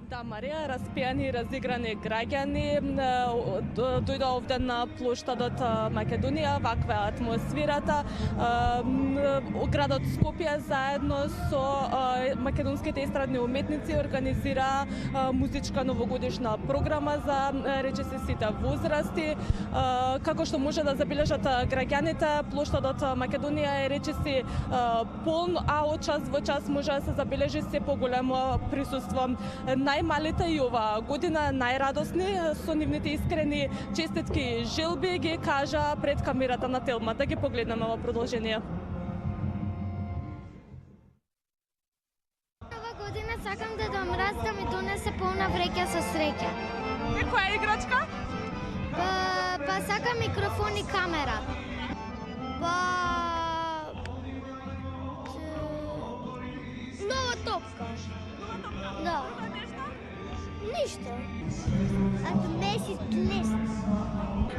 Да, Марија, распијани и разиграни граѓани дојдоа овде на плоштадот Македонија, ваква е атмосферата. Градот Скопје заедно со македонските естрадни уметници организира музичка новогодишна програма за речиси сите возрасти. Како што може да забележат граѓаните, плоштадот Македонија е речиси полн, а од час во час може да се забележи се поголемо присуство. Најмалите и оваа година најрадосни со нивните искрени честитки и желби ги кажа пред камерата на Телма. Да ги погледнеме во продолжение. Ова година сакам Дедо Мраз да ми донесе полна вреќа со среќа. И која играчка? Па сакам микрофон и камера. Нова топка. Да. Ништо. А днес.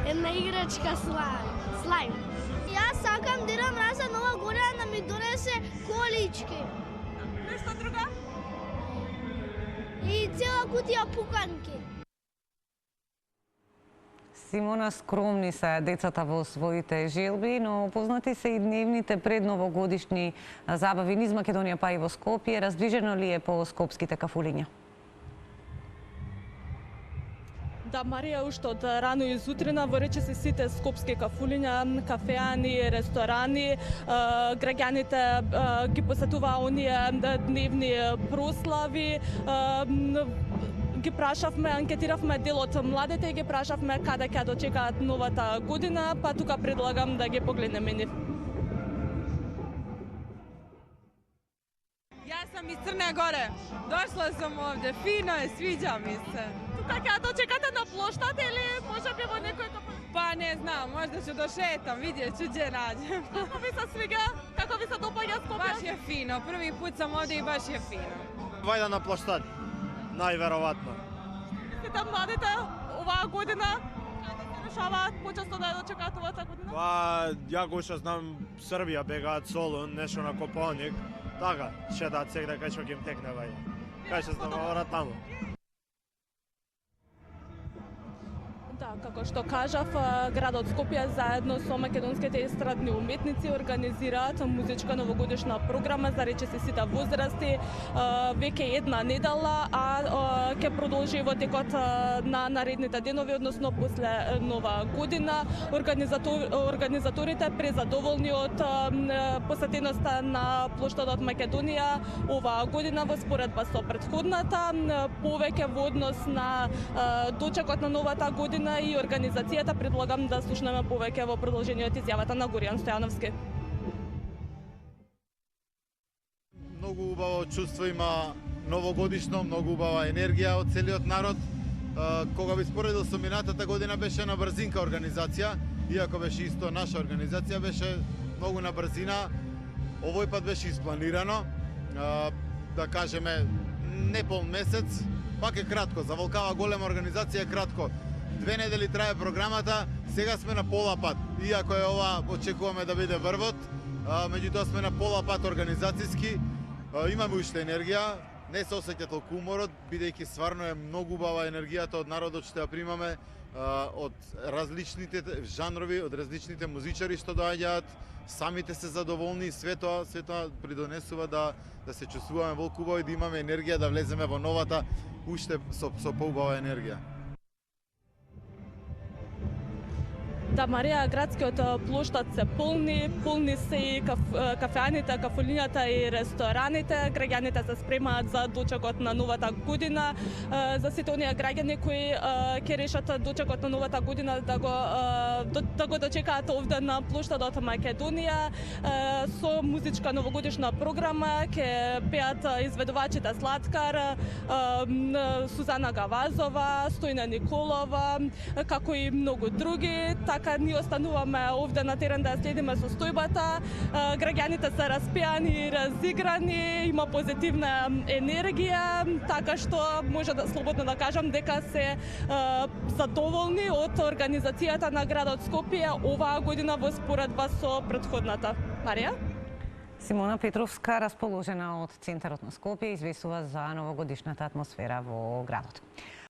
Една играчка слайм. Јас сакам Дедо Мраз за нова година да ми донесе колички. Нешто друго? И цела кутија пуканки. Симона, скромни се децата во своите желби, но познати се и дневните предновогодишни забави низ Македонија па и во Скопје. Раздвижено ли е по скопските кафулиња? Да, Марија, уште од рано и зутрина во речиси сите скопски кафулиња, кафеани, ресторани, граѓаните ги посетуваа оние дневни прослави. Ги прашавме, анкетиравме дел од младите и ги прашавме каде ќе дочекаат новата година, па тука предлагам да ги погледнеме нив. Јас сум из Црна Горе. Дошла сум овде, фино е, свиѓа ми се. Тука ќе дочекате на плоштад или можеби во некој кафе? Па не знам, можда ќе дошетам, видје, ќе наđem. Како ви се свига? Како ви се допаѓа Скопје? Баш е фино, први пут сам овде и баш е фино. Вајда на плоштад, најверојатно. Мислите младите оваа година каде се решаваат почесто да ја дочекаат овата година? Па, ја го што знам, Србија бегаат Солун, нешто на Копалник, така, шедаат сегде кај што ќе им текне вајда. Кај што знам, ора таму. Да, како што кажав, градот Скопје заедно со македонските естрадни уметници организираат музичка новогодишна програма за речиси сите возрасти веќе една недела, а ќе продолжи во текот на наредните денови, односно после нова година. Организаторите презадоволни од посетеноста на плоштадот Македонија оваа година во споредба со претходната, повеќе во однос на дочекот на новата година и организацијата. Предлагам да слушнеме повеќе во продолжение од изјавата на Горијан Стојановски. Многу убаво чувство има новогодишно, многу убава енергија од целиот народ. Кога би споредил со минатата година беше на брзинка организација, иако беше исто наша организација, беше многу на брзина. Овој пат беше испланирано, да кажеме не пол месец, пак е кратко, за валкава голема организација е кратко. 2 недели трае програмата, сега сме на пола пат. Иако е ова, очекуваме да биде врвот, меѓутоа сме на пола пат организацијски. Имаме уште енергија, не се осеќа толку уморот, бидејќи стварно е многу убава енергијата од народот што ја примаме, од различните жанрови, од различните музичари што доаѓаат, самите се задоволни и све тоа придонесува да се чувствуваме волку убаво и да имаме енергија да влеземе во новата уште со поубава енергија. Да, Марија, градскиот плоштад се полни се и кафеаните, кафулињата и рестораните. Граѓаните се спремаат за дочекот на новата година. За сите оние граѓани кои ќе решат дочекот на новата година да го дочекаат овде на плоштадот Македонија со музичка новогодишна програма ќе пеат изведувачите Слаткар, Сузана Гавазова, Стојна Николова, како и многу други. Така ние остануваме овде на терен да следиме состојбата. Граѓаните се распијани и разиграни, има позитивна енергија, така што може да слободно да кажам дека се задоволни од организацијата на градот Скопје оваа година во споредба со претходната. Марија? Симона Петровска, расположена од центарот на Скопје, известува за новогодишната атмосфера во градот.